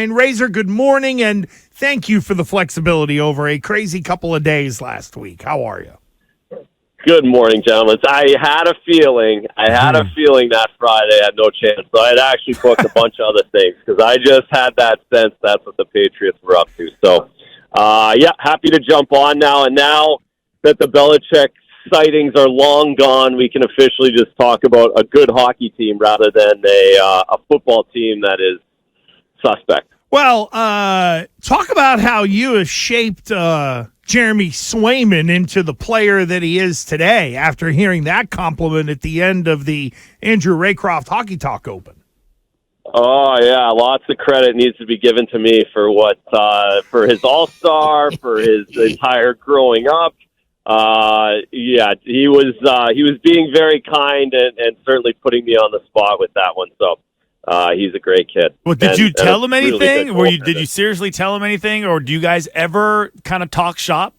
And Razor, good morning, and thank you for the flexibility over a crazy couple of days last week. How are you? Good morning, gentlemen. I had a feeling that Friday I had no chance. So I had actually booked a bunch of other things because I just had that sense that's what the Patriots were up to. So, happy to jump on now. And now that the Belichick sightings are long gone, we can officially just talk about a good hockey team rather than a football team that is suspect. Well, talk about how you have shaped Jeremy Swayman into the player that he is today after hearing that compliment at the end of the Andrew Raycroft Hockey Talk Open. Oh, yeah, lots of credit needs to be given to me for for his All-Star, for his entire growing up. He was being very kind and certainly putting me on the spot with that one, so. He's a great kid. Well, did you tell him anything? Did you seriously tell him anything, or do you guys ever kind of talk shop?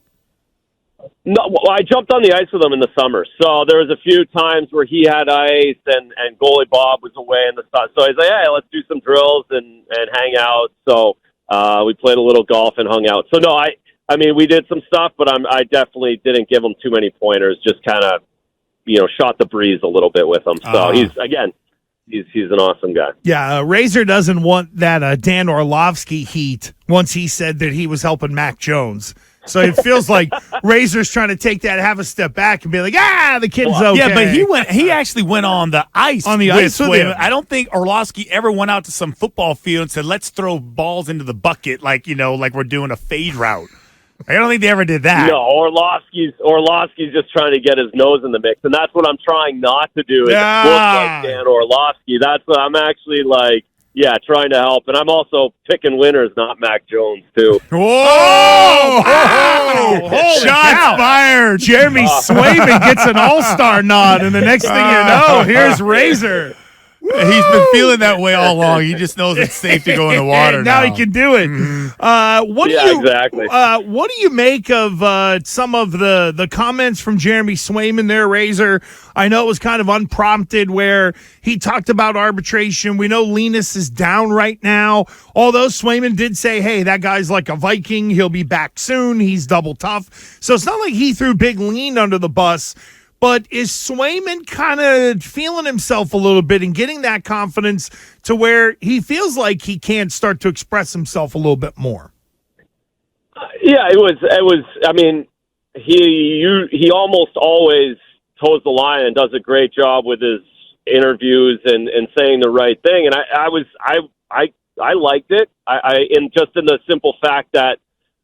No, well, I jumped on the ice with him in the summer, so there was a few times where he had ice and goalie Bob was away in the sun. So he's like, "Hey, let's do some drills and hang out." So we played a little golf and hung out. So no, I mean, we did some stuff, but I definitely didn't give him too many pointers. Just kind of, shot the breeze a little bit with him. So he's an awesome guy. Yeah, Razor doesn't want that Dan Orlovsky heat once he said that he was helping Mac Jones. So it feels like Razor's trying to take that, have a step back, and be like, the kid's okay. Yeah, but he actually went on the ice. On the ice with him. I don't think Orlovsky ever went out to some football field and said, let's throw balls into the bucket like we're doing a fade route. I don't think they ever did that. No, Orlovsky's just trying to get his nose in the mix, and that's what I'm trying not to do. Is look like Dan Orlovsky. That's what I'm actually trying to help, and I'm also picking winners, not Mac Jones too. Whoa! Shots fired! Jeremy Swayman gets an all-star nod, and the next thing you know, here's Razor. He's been feeling that way all along. He just knows it's safe to go in the water now. Now he can do it. Mm-hmm. Exactly. What do you make of some of the comments from Jeremy Swayman there, Razor? I know it was kind of unprompted where he talked about arbitration. We know Linus is down right now, although Swayman did say, hey, that guy's like a Viking. He'll be back soon. He's double tough. So it's not like he threw Big Lean under the bus. But is Swayman kind of feeling himself a little bit and getting that confidence to where he feels like he can start to express himself a little bit more? Yeah, it was. I mean, he almost always toes the line and does a great job with his interviews and saying the right thing. And I liked it. In the simple fact that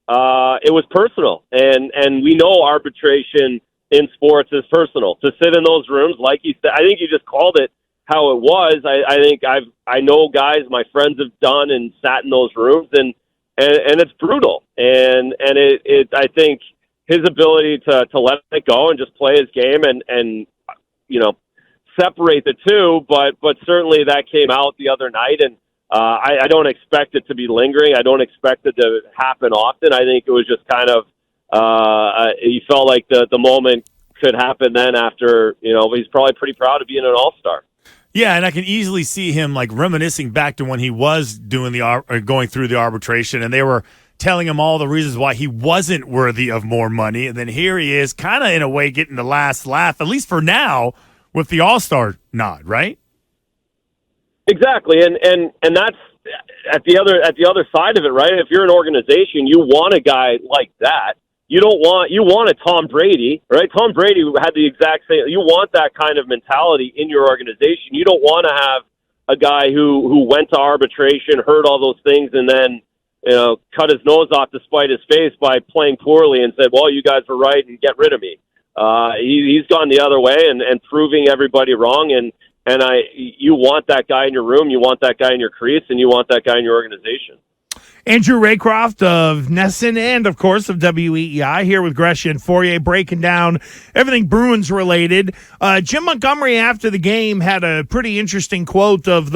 it was personal, and we know arbitration in sports is personal. To sit in those rooms, like you said, I think you just called it how it was. I know guys my friends have done and sat in those rooms, and it's brutal. And I think his ability to let it go and just play his game and separate the two, but certainly that came out the other night, and I don't expect it to be lingering. I don't expect it to happen often. I think it was just kind of he felt like the moment could happen then after, he's probably pretty proud of being an all-star. Yeah, and I can easily see him reminiscing back to when he was doing going through the arbitration, and they were telling him all the reasons why he wasn't worthy of more money, and then here he is, kind of in a way getting the last laugh, at least for now, with the all-star nod, right? Exactly, and that's at the other side of it, right? If you're an organization, you want a guy like that. You want a Tom Brady, right? Tom Brady had the exact same. You want that kind of mentality in your organization. You don't want to have a guy who went to arbitration, heard all those things, and then cut his nose off to spite his face by playing poorly and said, "Well, you guys were right, and get rid of me." He's gone the other way and proving everybody wrong. You want that guy in your room, you want that guy in your crease, and you want that guy in your organization. Andrew Raycroft of Nesson and, of course, of WEEI here with Gresham and Fourier breaking down everything Bruins related. Jim Montgomery after the game had a pretty interesting quote of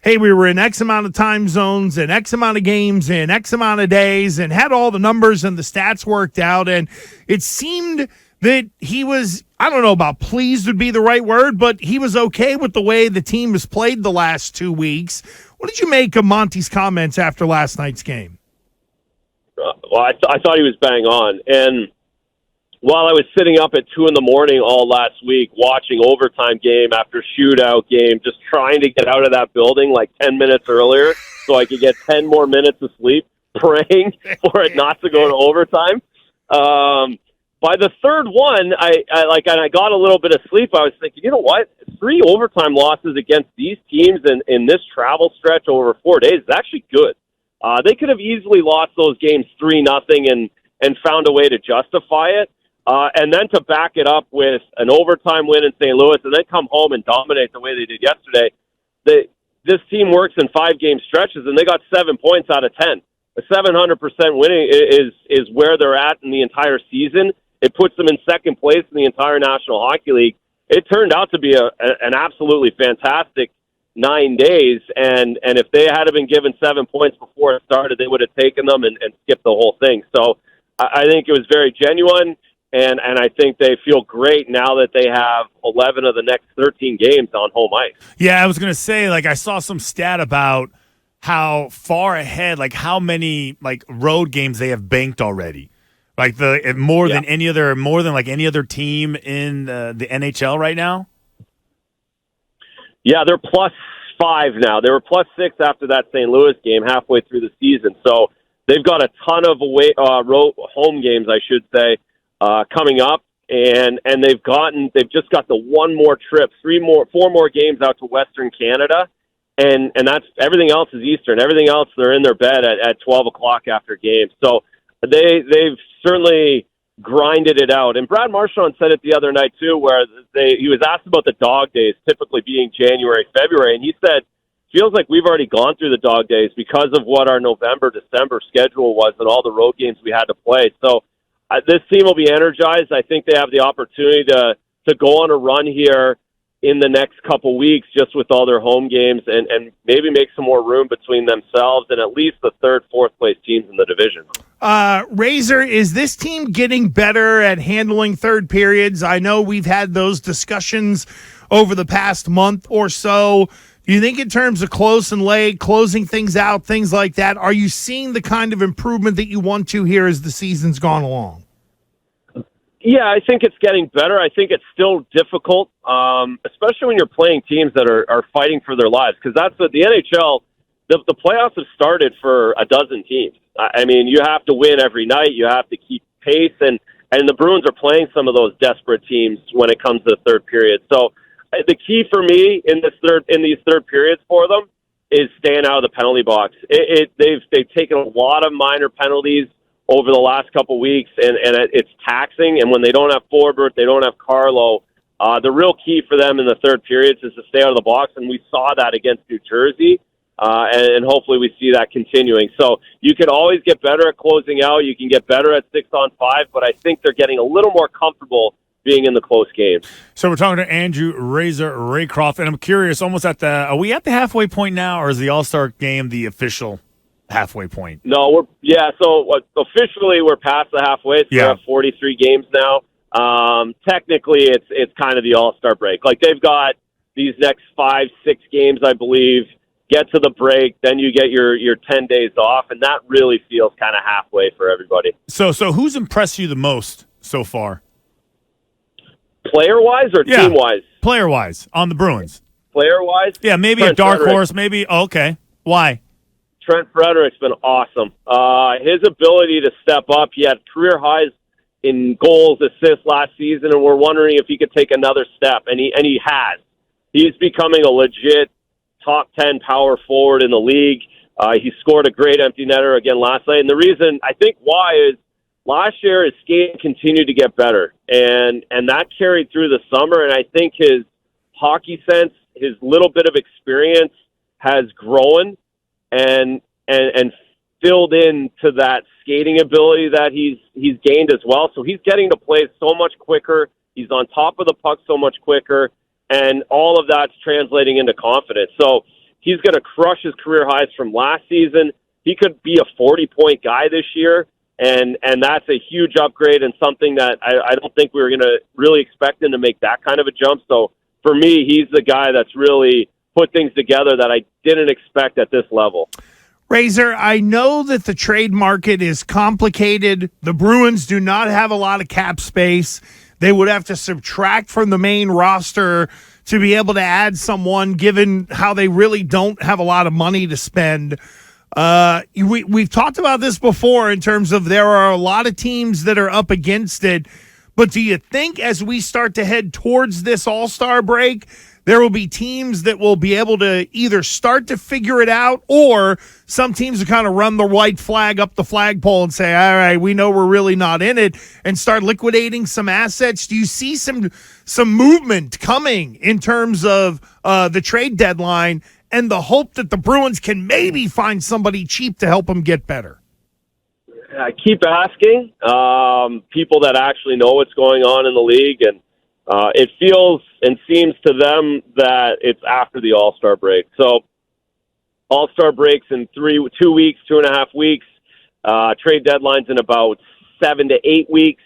hey, we were in X amount of time zones and X amount of games in X amount of days and had all the numbers and the stats worked out. And it seemed that he was I don't know about pleased would be the right word, but he was okay with the way the team has played the last 2 weeks. What did you make of Monty's comments after last night's game? Well, I thought he was bang on. And while I was sitting up at 2 in the morning all last week watching overtime game after shootout game, just trying to get out of that building like 10 minutes earlier so I could get 10 more minutes of sleep, praying for it not to go to overtime. By the third one, I got a little bit of sleep. I was thinking, you know what? 3 overtime losses against these teams in this travel stretch over 4 days is actually good. They could have easily lost those games 3-0 and found a way to justify it. And then to back it up with an overtime win in St. Louis and then come home and dominate the way they did yesterday, this team works in 5-game stretches, and they got 7 points out of 10. A 700% winning is where they're at in the entire season. It puts them in second place in the entire National Hockey League. It turned out to be an absolutely fantastic 9 days, and if they had been given 7 points before it started, they would have taken them and skipped the whole thing. So I think it was very genuine, and I think they feel great now that they have 11 of the next 13 games on home ice. Yeah, I was going to say, I saw some stat about how far ahead, how many road games they have banked already. More than any other team in the NHL right now. Yeah, they're +5 now. They were +6 after that St. Louis game halfway through the season. So they've got a ton of home games, I should say, coming up, and they've just got the one more trip, 4 more games out to Western Canada, and that's everything else is Eastern. Everything else they're in their bed at 12 o'clock after games. So they've certainly grinded it out. And Brad Marchand said it the other night too, where he was asked about the dog days typically being January, February, and he said, feels like we've already gone through the dog days because of what our November, December schedule was and all the road games we had to play. So this team will be energized. I think they have the opportunity to go on a run here in the next couple weeks just with all their home games and maybe make some more room between themselves and at least the third, fourth place teams in the division. Razor, is this team getting better at handling third periods? I know we've had those discussions over the past month or so. Do you think in terms of close and late, closing things out, things like that, are you seeing the kind of improvement that you want to here as the season's gone along? Yeah, I think it's getting better. I think it's still difficult, especially when you're playing teams that are fighting for their lives, because that's the NHL. The playoffs have started for a dozen teams. I mean, you have to win every night. You have to keep pace, and the Bruins are playing some of those desperate teams when it comes to the third period. So the key for me in these third periods for them is staying out of the penalty box. They've taken a lot of minor penalties over the last couple weeks, and it's taxing. And when they don't have Forbert, they don't have Carlo. The real key for them in the third periods is to stay out of the box, and we saw that against New Jersey. And hopefully we see that continuing. So you can always get better at closing out. You can get better at 6-on-5, but I think they're getting a little more comfortable being in the close games. So we're talking to Andrew Razor Raycroft, and I'm curious, are we at the halfway point now, or is the All-Star game the official halfway point? No, so officially we're past the halfway. So we have 43 games now. Technically it's kind of the All-Star break. They've got these next 5-6 games, I believe. Get to the break, then you get your 10 days off, and that really feels kind of halfway for everybody. So who's impressed you the most so far? Player-wise or team-wise? Player-wise, on the Bruins. Player-wise? Yeah, maybe Trent a dark horse, maybe. Oh, okay. Why? Trent Frederick's been awesome. His ability to step up, he had career highs in goals, assists last season, and we're wondering if he could take another step, and he has. He's becoming a legit top 10 power forward in the league. He scored a great empty netter again last night. And the reason I think why is last year his skating continued to get better. And that carried through the summer. And I think his hockey sense, his little bit of experience has grown and filled into that skating ability that he's gained as well. So he's getting to play so much quicker. He's on top of the puck so much quicker. And all of that's translating into confidence. So he's going to crush his career highs from last season. He could be a 40-point guy this year. And that's a huge upgrade and something that I don't think we were going to really expect him to make that kind of a jump. So for me, he's the guy that's really put things together that I didn't expect at this level. Razor, I know that the trade market is complicated. The Bruins do not have a lot of cap space. They would have to subtract from the main roster to be able to add someone, given how they really don't have a lot of money to spend. We've talked about this before in terms of there are a lot of teams that are up against it. But do you think as we start to head towards this All-Star break, there will be teams that will be able to either start to figure it out, or some teams will kind of run the white flag up the flagpole and say, all right, we know we're really not in it, and start liquidating some assets? Do you see some movement coming in terms of the trade deadline and the hope that the Bruins can maybe find somebody cheap to help them get better? I keep asking people that actually know what's going on in the league, and it feels and seems to them that it's after the All-Star break. So All-Star breaks in 2 weeks, 2.5 weeks. Trade deadlines in about 7 to 8 weeks.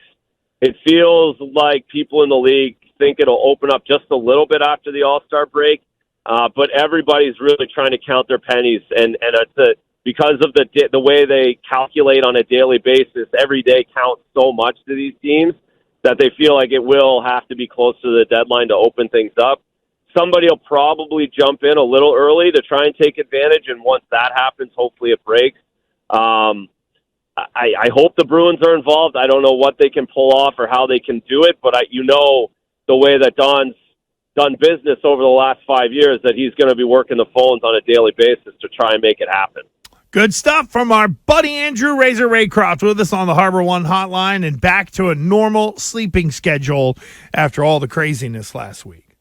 It feels like people in the league think it'll open up just a little bit after the All-Star break, but everybody's really trying to count their pennies, and it's because of the way they calculate on a daily basis. Every day counts so much to these teams that they feel like it will have to be close to the deadline to open things up. Somebody will probably jump in a little early to try and take advantage, and once that happens, hopefully it breaks. I hope the Bruins are involved. I don't know what they can pull off or how they can do it, but the way that Don's done business over the last 5 years, that he's going to be working the phones on a daily basis to try and make it happen. Good stuff from our buddy Andrew Razor Raycroft with us on the Harbor One hotline, and back to a normal sleeping schedule after all the craziness last week.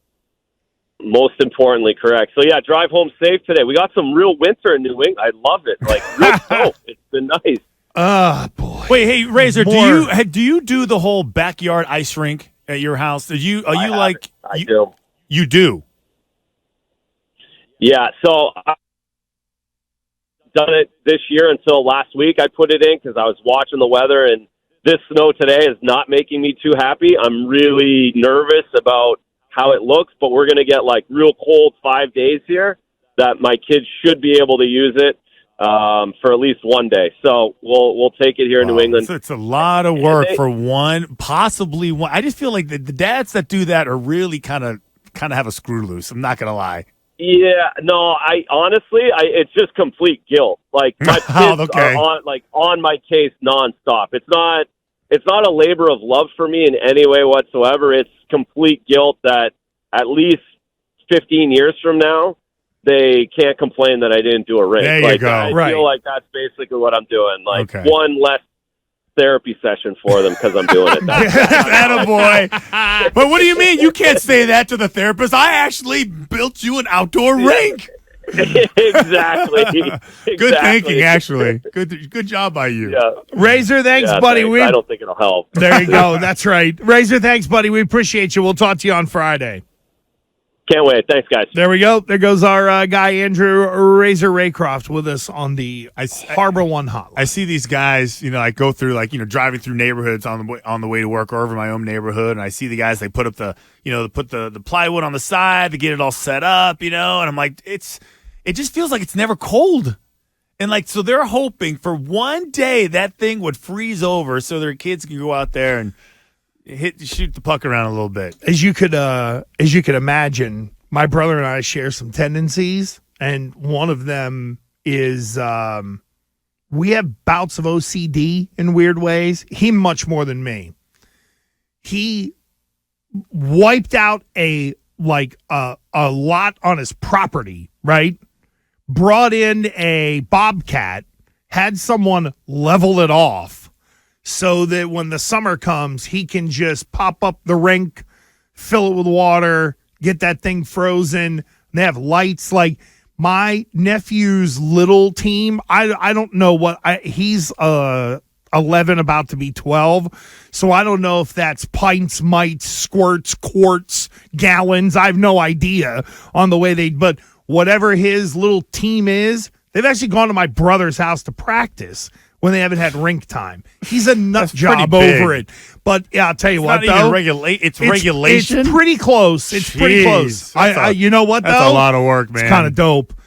Most importantly, correct. So, yeah, drive home safe today. We got some real winter in New England. I love it. Like, real snow. It's been nice. Boy. Wait, hey, Razor, do you do the whole backyard ice rink at your house? Are you like I do. You do? Yeah, so I've done it this year until last week. I put it in because I was watching the weather, and this snow today is not making me too happy. I'm really nervous about how it looks, but we're going to get like real cold 5 days here that my kids should be able to use it for at least one day. So we'll take it here in New England. So it's a lot of work for possibly one. I just feel like the dads that do that are really kind of have a screw loose. I'm not going to lie. Yeah, no, it's just complete guilt. Like, my kids are on my case nonstop. It's not a labor of love for me in any way whatsoever. It's complete guilt that at least 15 years from now, they can't complain that I didn't do a rink. There you go. I feel like that's basically what I'm doing. Like, one less therapy session for them because I'm doing it. Attaboy. But what do you mean? You can't say that to the therapist. I actually built you an outdoor rink. Exactly. Good thinking, actually. Good job by you. Yeah. Razor, thanks, buddy. Thanks. I don't think it'll help. There you go. That's right. Razor, thanks, buddy. We appreciate you. We'll talk to you on Friday. Can't wait. Thanks, guys. There we go. There goes our guy, Andrew Razor Raycroft, with us on the Harbor One hotline. I see these guys, I go through, driving through neighborhoods on the way to work or over my own neighborhood, and I see the guys, they put up the plywood on the side to get it all set up, and I'm like, it just feels like it's never cold. And so they're hoping for one day that thing would freeze over so their kids can go out there and shoot the puck around a little bit. As you could imagine, my brother and I share some tendencies, and one of them is we have bouts of OCD in weird ways. He much more than me. He wiped out a lot on his property, right? Brought in a bobcat, had someone level it off, so that when the summer comes, he can just pop up the rink, fill it with water, get that thing frozen. They have lights. Like, my nephew's little team, I don't know he's 11, about to be 12, so I don't know if that's pints, mites, squirts, quarts, gallons. I have no idea on the way but whatever his little team is, they've actually gone to my brother's house to practice when they haven't had rink time. He's a nut That's pretty job big. over it. But yeah, I'll tell you what, Not even though. it's regulation. It's pretty close. It's pretty close. Jeez. You know what, though? That's a lot of work, man. It's kind of dope.